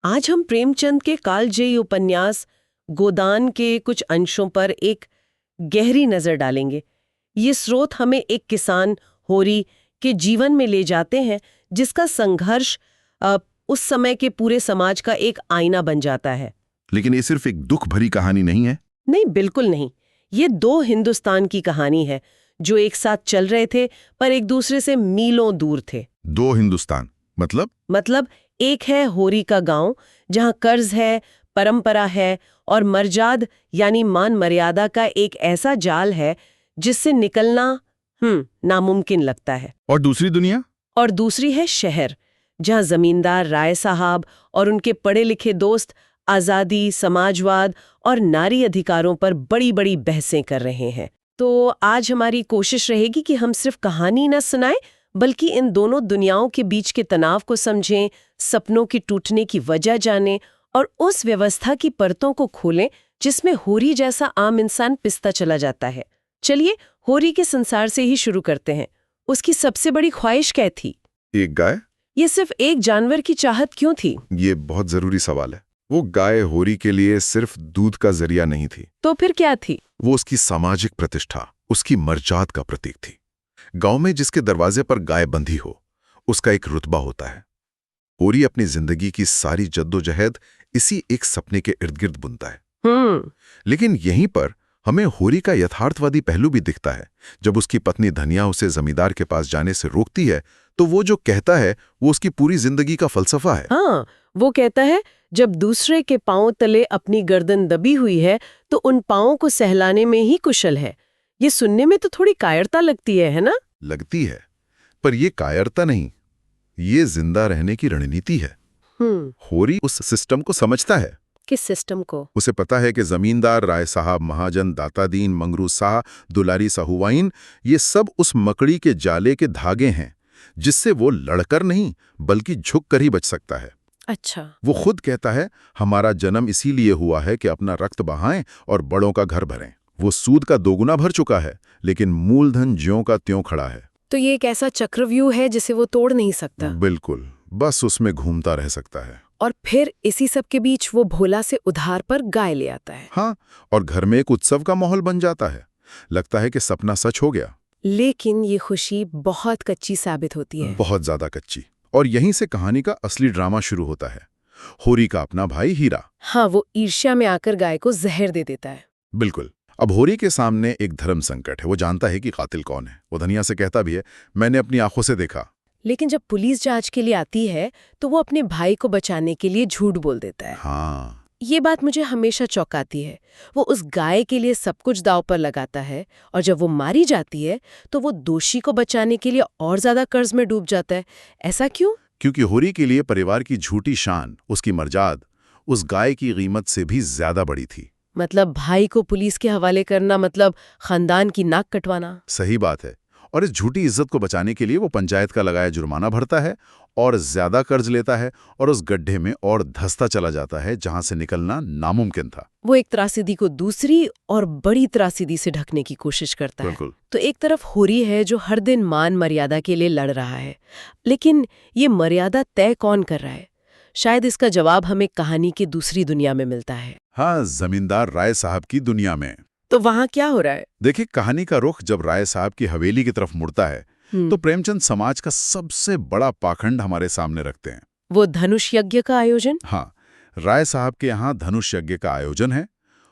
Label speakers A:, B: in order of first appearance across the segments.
A: आज हम प्रेमचंद के कालजयी उपन्यास गोदान के कुछ अंशों पर एक गहरी नजर डालेंगे। ये स्रोत हमें एक किसान होरी के जीवन में ले जाते हैं, जिसका संघर्ष उस समय के पूरे समाज का एक आईना बन जाता है।
B: लेकिन ये सिर्फ एक दुख भरी कहानी नहीं है।
A: नहीं, बिल्कुल नहीं। ये दो हिंदुस्तान की कहानी है जो एक साथ चल रहे थे पर एक दूसरे से मीलों दूर थे।
B: दो हिंदुस्तान मतलब
A: एक है होरी का गांव, जहां कर्ज है, परंपरा है और मर्जाद यानी मान मर्यादा का एक ऐसा जाल है जिससे निकलना नामुमकिन लगता है।
B: और दूसरी दुनिया?
A: और दूसरी है शहर, जहां जमींदार राय साहब और उनके पढ़े लिखे दोस्त आजादी, समाजवाद और नारी अधिकारों पर बड़ी बड़ी बहसें कर रहे हैं। तो आज हमारी कोशिश रहेगी कि हम सिर्फ कहानी न सुनाएं, बल्कि इन दोनों दुनियाओं के बीच के तनाव को समझें, सपनों की टूटने की वजह जानें और उस व्यवस्था की परतों को खोलें जिसमें होरी जैसा आम इंसान पिसता चला जाता है। चलिए होरी के संसार से ही शुरू करते हैं। उसकी सबसे बड़ी ख्वाहिश क्या थी?
B: एक गाय?
A: ये सिर्फ एक जानवर की चाहत क्यों थी?
B: ये बहुत जरूरी सवाल है। वो गाय होरी के लिए सिर्फ दूध का जरिया नहीं थी।
A: तो फिर क्या थी?
B: वो उसकी सामाजिक प्रतिष्ठा, उसकी मर्जाद का प्रतीक थी। गांव में जिसके दरवाजे पर गाय बंधी हो, उसका एक रुतबा होता है। होरी अपनी जिंदगी की सारी जद्दोजहद इसी एक सपने के इर्द गिर्द बुनता है। लेकिन यहीं पर हमें होरी का यथार्थवादी पहलू भी दिखता है। जब उसकी पत्नी धनिया उसे जमींदार के पास जाने से रोकती है, तो वो जो कहता है वो उसकी पूरी जिंदगी का फलसफा है।
A: हाँ, वो कहता है, जब दूसरे के पांव तले अपनी गर्दन दबी हुई है तो उन पांवों को सहलाने में ही कुशल है। ये सुनने में तो थोड़ी कायरता लगती है ना?
B: लगती है, पर ये कायरता नहीं, ये जिंदा रहने की रणनीति है। होरी उस सिस्टम को समझता है।
A: किस सिस्टम को?
B: उसे पता है कि जमींदार, राय साहब, महाजन, दातादीन, मंगरू शाह, दुलारी साहुवाइन, ये सब उस मकड़ी के जाले के धागे हैं जिससे वो लड़कर नहीं बल्कि झुक कर ही बच सकता है।
A: अच्छा।
B: वो खुद कहता है, हमारा जन्म इसीलिए हुआ है कि अपना रक्त बहाएं और बड़ों का घर भरें। वो सूद का दोगुना भर चुका है, लेकिन मूलधन ज्यों का त्यों खड़ा है।
A: तो ये एक ऐसा चक्रव्यूह है जिसे वो तोड़ नहीं सकता।
B: बिल्कुल, बस उसमें घूमता रह सकता है।
A: और फिर इसी सब के बीच वो भोला से उधार पर गाय ले आता है।
B: हाँ, और घर में एक उत्सव का माहौल बन जाता है। लगता है कि सपना सच हो गया।
A: लेकिन ये खुशी बहुत कच्ची साबित होती है।
B: बहुत ज्यादा कच्ची। और यहीं से कहानी का असली ड्रामा शुरू होता है। होरी का अपना भाई हीरा।
A: हाँ, वो ईर्ष्या में आकर गाय को जहर दे देता है।
B: बिल्कुल। अब होरी के सामने एक धर्म संकट है। वो जानता है कि कातिल कौन है। वो धनिया से कहता भी है, मैंने अपनी आंखों से देखा।
A: लेकिन जब पुलिस जांच के लिए आती है तो वो अपने भाई को बचाने के लिए झूठ बोल देता है।
B: हाँ,
A: ये बात मुझे हमेशा चौंकाती है। वो उस गाय के लिए सब कुछ दांव पर लगाता है और जब वो मारी जाती है तो वो दोषी को बचाने के लिए और ज्यादा कर्ज में डूब जाता है। ऐसा क्यों?
B: क्योंकि होरी के लिए परिवार की झूठी शान, उसकी मर्जाद, उस गाय की कीमत से भी ज्यादा बड़ी थी।
A: मतलब भाई को पुलिस के हवाले करना मतलब खानदान की नाक कटवाना।
B: सही बात है। और इस झूठी इज्जत को बचाने के लिए वो पंचायत का लगाया जुर्माना भरता है और ज्यादा कर्ज लेता है और उस गड्ढे में और धंसता चला जाता है जहां से निकलना नामुमकिन था।
A: वो एक त्रासदी को दूसरी और बड़ी त्रासदी से ढकने की कोशिश करता है।
B: बिल्कुल।
A: तो एक तरफ होरी है जो हर दिन मान मर्यादा के लिए लड़ रहा है, लेकिन ये मर्यादा तय कौन कर रहा है? शायद इसका जवाब हमें कहानी की दूसरी दुनिया में मिलता है।
B: हाँ, जमींदार राय साहब की दुनिया में।
A: तो वहां क्या हो रहा है?
B: देखिए, कहानी का रुख जब राय साहब की हवेली की तरफ मुड़ता है तो प्रेमचंद समाज का सबसे बड़ा पाखंड हमारे सामने रखते हैं।
A: वो धनुष यज्ञ का आयोजन।
B: हाँ, राय साहब के यहाँ धनुष यज्ञ का आयोजन है।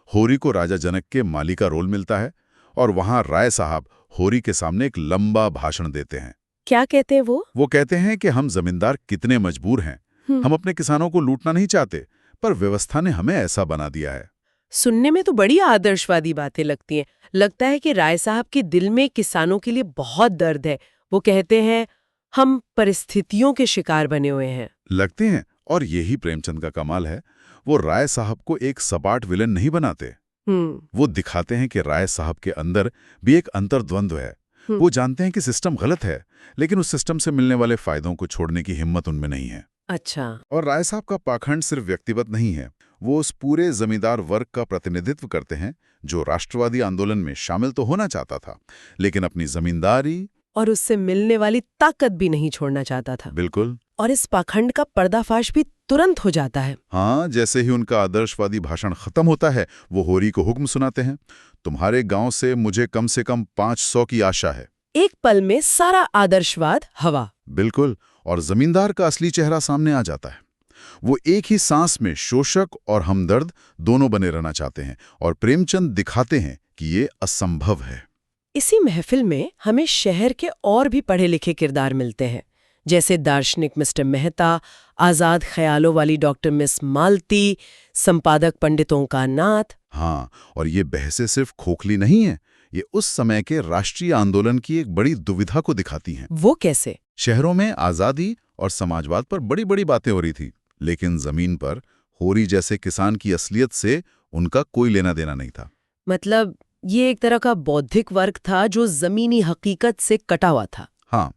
B: होरी को राजा जनक के माली का रोल मिलता है और वहां राय साहब होरी के सामने एक लंबा भाषण देते हैं।
A: क्या कहते हैं वो?
B: वो कहते हैं कि हम जमींदार कितने मजबूर हैं। हम अपने किसानों को लूटना नहीं चाहते, पर व्यवस्था ने हमें ऐसा बना दिया है।
A: सुनने में तो बड़ी आदर्शवादी बातें लगती हैं। लगता है कि राय साहब के दिल में किसानों के लिए बहुत दर्द है। वो कहते हैं, हम परिस्थितियों के शिकार बने हुए हैं।
B: लगते हैं, और यही प्रेमचंद का कमाल है। वो राय साहब को एक सपाट विलन नहीं बनाते। वो दिखाते हैं कि राय साहब के अंदर भी एक अंतर्द्वंद्व है। वो जानते हैं कि सिस्टम गलत है, लेकिन उस सिस्टम से मिलने वाले फायदों को छोड़ने की हिम्मत उनमें नहीं है।
A: अच्छा।
B: और राय साहब का पाखंड सिर्फ व्यक्तिगत नहीं है। वो उस पूरे जमींदार वर्ग का प्रतिनिधित्व करते हैं जो राष्ट्रवादी आंदोलन में शामिल तो होना चाहता था, लेकिन अपनी जमींदारी
A: और उससे मिलने वाली ताकत भी नहीं छोड़ना चाहता था।
B: बिल्कुल।
A: और इस पाखंड का पर्दाफाश भी तुरंत हो जाता है।
B: हाँ, जैसे ही उनका आदर्शवादी भाषण खत्म होता है, वो होरी को हुक्म सुनाते हैं, तुम्हारे गांव से मुझे कम से कम 500 की आशा है।
A: एक पल में सारा आदर्शवाद हवा।
B: बिल्कुल, और जमींदार का असली चेहरा सामने आ जाता है। वो एक ही सांस में शोषक और हमदर्द दोनों बने रहना चाहते हैं, और प्रेमचंद दिखाते हैं कि ये असंभव है।
A: इसी महफिल में हमें शहर के और भी पढ़े लिखे किरदार मिलते हैं, जैसे दार्शनिक मिस्टर मेहता, आजाद ख्यालों वाली डॉक्टर मिस मालती, संपादक पंडितों का नाथ।
B: हाँ, और ये बहसें सिर्फ खोखली नहीं है, ये उस समय के राष्ट्रीय आंदोलन की एक बड़ी दुविधा को दिखाती हैं।
A: वो कैसे?
B: शहरों में आज़ादी और समाजवाद पर बड़ी बड़ी बातें हो रही थी, लेकिन जमीन पर होरी जैसे किसान की असलियत से उनका कोई लेना देना नहीं था।
A: मतलब ये एक तरह का बौद्धिक वर्ग था जो जमीनी हकीकत से कटा हुआ था।
B: हाँ,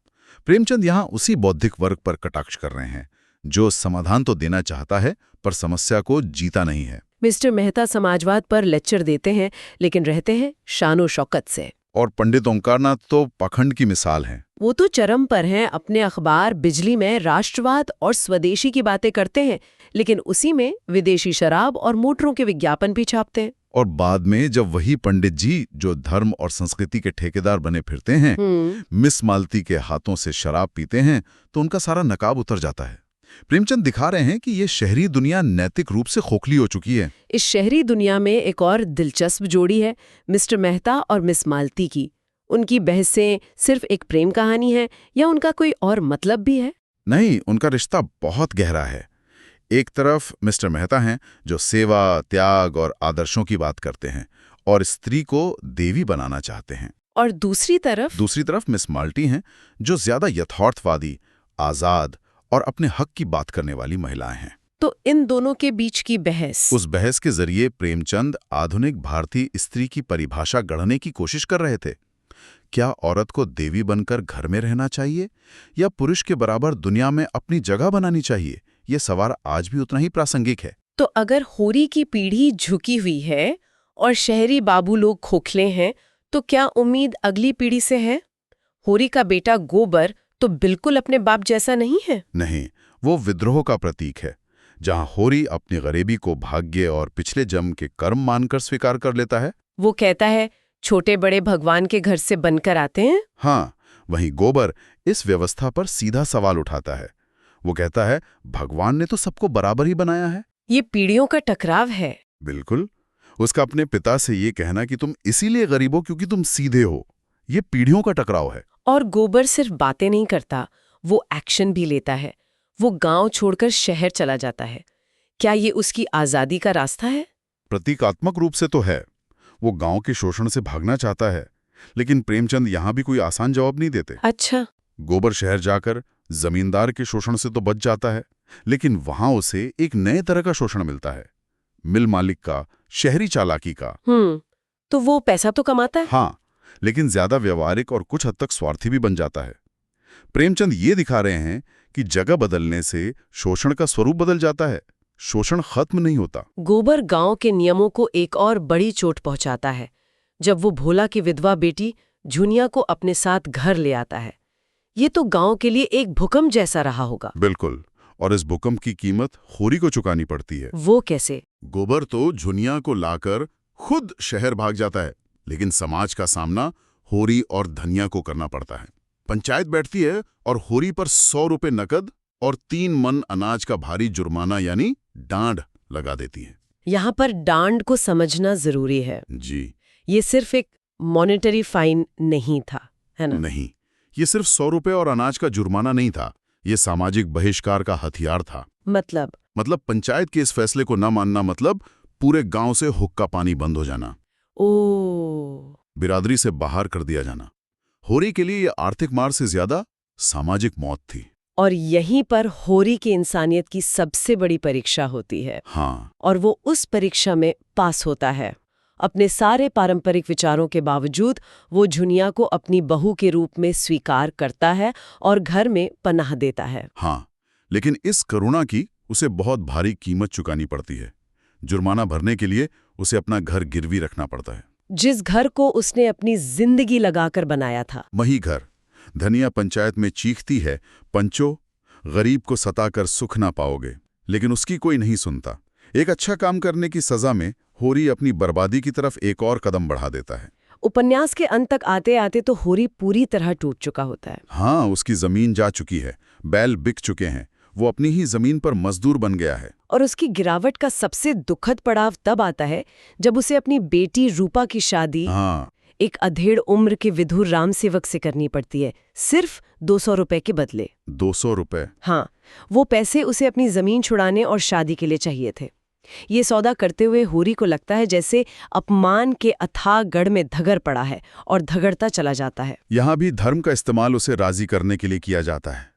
B: प्रेमचंद यहाँ उसी बौद्धिक वर्ग पर कटाक्ष कर रहे हैं, जो समाधान तो देना चाहता है पर समस्या को जीता नहीं है।
A: मिस्टर मेहता समाजवाद पर लेक्चर देते हैं, लेकिन रहते हैं शानो शौकत से।
B: और पंडित ओंकारनाथ तो पाखंड की मिसाल हैं।
A: वो तो चरम पर हैं, अपने अखबार बिजली में राष्ट्रवाद और स्वदेशी की बातें करते हैं, लेकिन उसी में विदेशी शराब और मोटरों के विज्ञापन भी छापते हैं।
B: और बाद में जब वही पंडित जी, जो धर्म और संस्कृति के ठेकेदार बने फिरते हैं, मिस मालती के हाथों से शराब पीते हैं, तो उनका सारा नकाब उतर जाता है। प्रेमचंद दिखा रहे हैं कि ये शहरी दुनिया नैतिक रूप से खोखली हो चुकी है।
A: इस शहरी दुनिया में एक और दिलचस्प जोड़ी है, मिस्टर मेहता और मिस मालती की। उनकी बहसें सिर्फ एक प्रेम कहानी है या उनका कोई और मतलब भी है?
B: नहीं, उनका रिश्ता बहुत गहरा है। एक तरफ मिस्टर मेहता हैं, जो सेवा, त्याग और आदर्शों की बात करते हैं और स्त्री को देवी बनाना चाहते हैं।
A: और दूसरी तरफ
B: मिस माल्टी हैं, जो ज्यादा यथार्थवादी, आजाद और अपने हक की बात करने वाली महिलाएं हैं।
A: तो इन दोनों के बीच की बहस,
B: उस बहस के जरिए प्रेमचंद आधुनिक भारतीय स्त्री की परिभाषा गढ़ने की कोशिश कर रहे थे। क्या औरत को देवी बनकर घर में रहना चाहिए या पुरुष के बराबर दुनिया में अपनी जगह बनानी चाहिए? ये सवाल आज भी उतना ही प्रासंगिक है।
A: तो अगर होरी की पीढ़ी झुकी हुई है और शहरी बाबू लोग खोखले हैं, तो क्या उम्मीद अगली पीढ़ी से है? होरी का बेटा गोबर तो बिल्कुल अपने बाप जैसा नहीं है।
B: नहीं, वो विद्रोह का प्रतीक है। जहां होरी अपनी गरीबी को भाग्य और पिछले जन्म के कर्म मानकर स्वीकार कर लेता है।
A: वो कहता है, छोटे बड़े भगवान के घर से बनकर आते हैं।
B: हाँ, वहीं गोबर इस व्यवस्था पर सीधा सवाल उठाता है। वो कहता है, भगवान ने तो सबको बराबर ही बनाया है।
A: ये पीढ़ियों का टकराव है।
B: बिल्कुल। उसका अपने पिता से ये कहना कि तुम इसीलिए गरीब हो क्योंकि तुम सीधे हो, ये पीढ़ियों का टकराव है।
A: और गोबर सिर्फ बातें नहीं करता, वो एक्शन भी लेता है। वो गांव छोड़कर शहर चला जाता है। क्या ये उसकी आजादी का रास्ता है?
B: प्रतीकात्मक रूप से तो है। वो गांव के शोषण से भागना चाहता है, लेकिन प्रेमचंद यहां भी कोई आसान जवाब नहीं देते।
A: अच्छा।
B: गोबर शहर जाकर जमींदार के शोषण से तो बच जाता है, लेकिन वहां उसे एक नए तरह का शोषण मिलता है, मिल मालिक का, शहरी चालाकी का।
A: तो वो पैसा तो कमाता है।
B: हाँ, लेकिन ज्यादा व्यवहारिक और कुछ हद तक स्वार्थी भी बन जाता है। प्रेमचंद ये दिखा रहे हैं कि जगह बदलने से शोषण का स्वरूप बदल जाता है, शोषण खत्म नहीं होता।
A: गोबर गांव के नियमों को एक और बड़ी चोट पहुंचाता है, जब वो भोला की विधवा बेटी झुनिया को अपने साथ घर ले आता है। ये तो गांव के लिए एक भूकंप जैसा रहा होगा।
B: बिल्कुल, और इस भूकंप की कीमत होरी को चुकानी पड़ती है।
A: वो कैसे?
B: गोबर तो झुनिया को लाकर खुद शहर भाग जाता है, लेकिन समाज का सामना होरी और धनिया को करना पड़ता है। पंचायत बैठती है और होरी पर 100 रुपए नकद और 3 मन अनाज का भारी जुर्माना यानी डांड लगा देती है।
A: यहाँ पर डांड को समझना जरूरी है
B: जी।
A: ये सिर्फ एक मॉनेटरी फाइन नहीं था, है ना?
B: नहीं, ये सिर्फ 100 रुपए और अनाज का जुर्माना नहीं था, ये सामाजिक बहिष्कार का हथियार था। मतलब पंचायत के इस फैसले को न मानना मतलब पूरे गांव से हुक्का पानी बंद हो जाना, बिरादरी से बाहर कर दिया जाना। होरी के लिए ये आर्थिक मार से ज्यादा सामाजिक मौत थी।
A: और यहीं पर होरी की इंसानियत की सबसे बड़ी परीक्षा होती है।
B: हाँ।
A: और वो उस परीक्षा में पास होता है। अपने सारे पारंपरिक विचारों के बावजूद वो झुनिया को अपनी बहू के रूप में स्वीकार करता है और घर में पनाह देता है।
B: हाँ, लेकिन इस करुणा की उसे बहुत भारी कीमत चुकानी पड़ती है। जुर्माना भरने के लिए उसे अपना घर गिरवी रखना पड़ता है,
A: जिस घर को उसने अपनी जिंदगी लगाकर बनाया था।
B: वही घर। धनिया पंचायत में चीखती है, पंचो, गरीब को सताकर सुख ना पाओगे,
C: लेकिन उसकी कोई नहीं सुनता। एक अच्छा काम करने की सजा में होरी अपनी बर्बादी की तरफ एक और कदम बढ़ा देता है।
A: उपन्यास के अंत तक आते आते तो होरी पूरी तरह टूट चुका होता है।
C: हाँ, उसकी जमीन जा चुकी है, बैल बिक चुके हैं, वो अपनी ही जमीन पर मजदूर बन गया है।
A: और उसकी गिरावट का सबसे दुखद पड़ाव तब आता है जब उसे अपनी बेटी रूपा की शादी
C: हाँ,
A: एक अधेड़ उम्र के विधुर राम सेवक से करनी पड़ती है, सिर्फ 200 रुपए के बदले।
C: 200 रुपए।
A: हाँ, वो पैसे उसे अपनी जमीन छुड़ाने और शादी के लिए चाहिए थे। ये सौदा करते हुए होरी को लगता है जैसे अपमान के अथाह गढ़ में धगर पड़ा है और धगड़ता चला जाता है।
C: यहाँ भी धर्म का इस्तेमाल उसे राजी करने के लिए किया जाता है।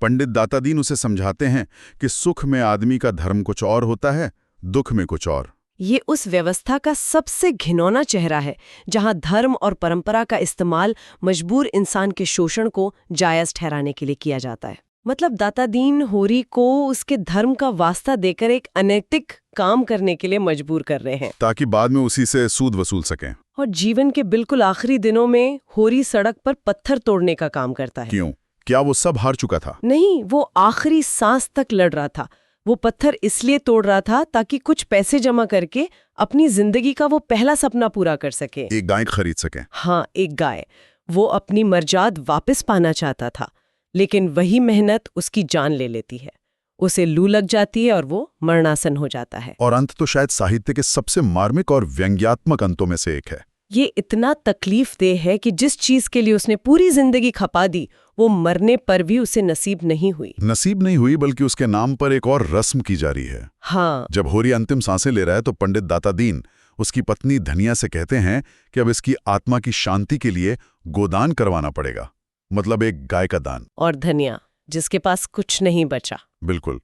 C: पंडित दातादीन उसे समझाते हैं कि सुख में आदमी का धर्म कुछ और होता है, दुख में कुछ और।
A: ये उस व्यवस्था का सबसे घिनौना चेहरा है जहां धर्म और परंपरा का इस्तेमाल मजबूर इंसान के शोषण को जायज ठहराने के लिए किया जाता है। मतलब दातादीन होरी को उसके धर्म का वास्ता देकर एक अनैतिक काम करने के लिए मजबूर कर रहे हैं,
C: ताकि बाद में उसी से सूद वसूल सकें।
A: और जीवन के बिल्कुल आखिरी दिनों में होरी सड़क पर पत्थर तोड़ने का काम करता है।
C: क्यों? क्या वो सब हार चुका था?
A: नहीं, वो आखिरी सांस तक लड़ रहा था। वो पत्थर इसलिए तोड़ रहा था ताकि कुछ पैसे जमा करके अपनी जिंदगी का वो पहला सपना पूरा कर सके,
C: एक गाय खरीद सके।
A: हाँ, एक गाय। वो अपनी मर्जाद वापस पाना चाहता था, लेकिन वही मेहनत उसकी जान ले लेती है। उसे लू लग जाती है और वो मरणासन हो जाता है।
C: और अंत तो शायद साहित्य के सबसे मार्मिक और व्यंग्यात्मक अंतों में से एक है।
A: ये इतना तकलीफदेह है कि जिस चीज के लिए उसने पूरी जिंदगी खपा दी, वो मरने पर भी उसे नसीब नहीं हुई।
C: नसीब नहीं हुई, बल्कि उसके नाम पर एक और रस्म की जा रही है।
A: हाँ,
C: जब होरी अंतिम सांसें ले रहा है तो पंडित दातादीन उसकी पत्नी धनिया से कहते हैं कि अब इसकी आत्मा की शांति के लिए गोदान करवाना पड़ेगा, मतलब एक गाय का दान।
A: और धनिया, जिसके पास कुछ नहीं बचा।
C: बिल्कुल।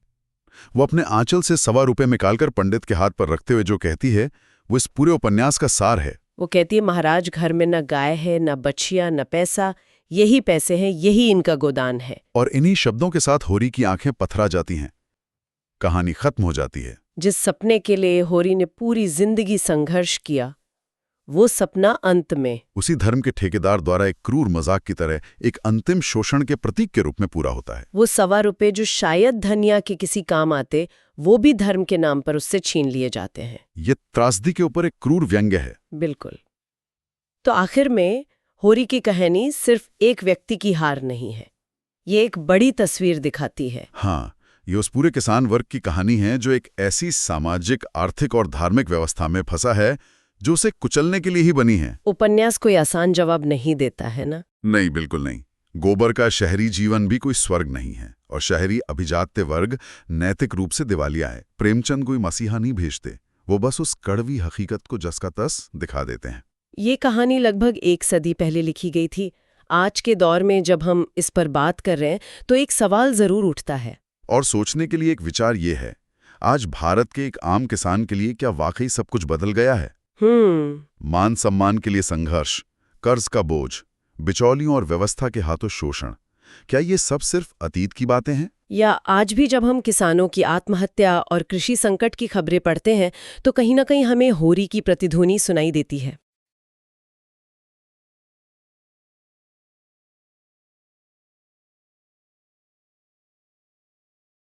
C: वो अपने आंचल से ₹1.25 निकालकर पंडित के हाथ पर रखते हुए जो कहती है, वो इस पूरे उपन्यास का सार है।
A: वो कहती है, महाराज, घर में न गाय है, न बछिया, न पैसा, यही पैसे हैं, यही इनका गोदान है।
C: और इन्हीं शब्दों के साथ होरी की आंखें पथरा जाती हैं। कहानी खत्म हो जाती है।
A: जिस सपने के लिए होरी ने पूरी जिंदगी संघर्ष किया, वो सपना अंत में
C: उसी धर्म के ठेकेदार द्वारा एक क्रूर मजाक की तरह एक अंतिम शोषण के प्रतीक के रूप में पूरा होता है।
A: वो ₹1.25 जो शायद धनिया के किसी काम आते, वो भी धर्म के नाम पर उससे छीन लिए जाते हैं।
C: ये त्रासदी के ऊपर एक क्रूर व्यंग्य है।
A: बिल्कुल। तो आखिर में होरी की कहानी सिर्फ एक व्यक्ति की हार नहीं है, ये एक बड़ी तस्वीर दिखाती है।
C: हाँ, ये उस पूरे किसान वर्ग की कहानी है जो एक ऐसी सामाजिक, आर्थिक और धार्मिक व्यवस्था में फंसा है जो उसे कुचलने के लिए ही बनी है।
A: उपन्यास कोई आसान जवाब नहीं देता है ना?
C: नहीं, बिल्कुल नहीं। गोबर का शहरी जीवन भी कोई स्वर्ग नहीं है, और शहरी अभिजात्य वर्ग नैतिक रूप से दिवालिया है। प्रेमचंद कोई मसीहा नहीं भेजते, वो बस उस कड़वी हकीकत को जस का तस दिखा देते हैं।
A: ये कहानी लगभग 1 सदी पहले लिखी गई थी। आज के दौर में जब हम इस पर बात कर रहे हैं तो एक सवाल जरूर उठता है,
C: और सोचने के लिए एक विचार ये है, आज भारत के एक आम किसान के लिए क्या वाकई सब कुछ बदल गया है? मान सम्मान के लिए संघर्ष, कर्ज का बोझ, बिचौलियों और व्यवस्था के हाथों शोषण, क्या ये सब सिर्फ अतीत की बातें हैं?
A: या आज भी जब हम किसानों की आत्महत्या और कृषि संकट की खबरें पढ़ते हैं तो कहीं ना कहीं हमें होरी की प्रतिध्वनि सुनाई देती है?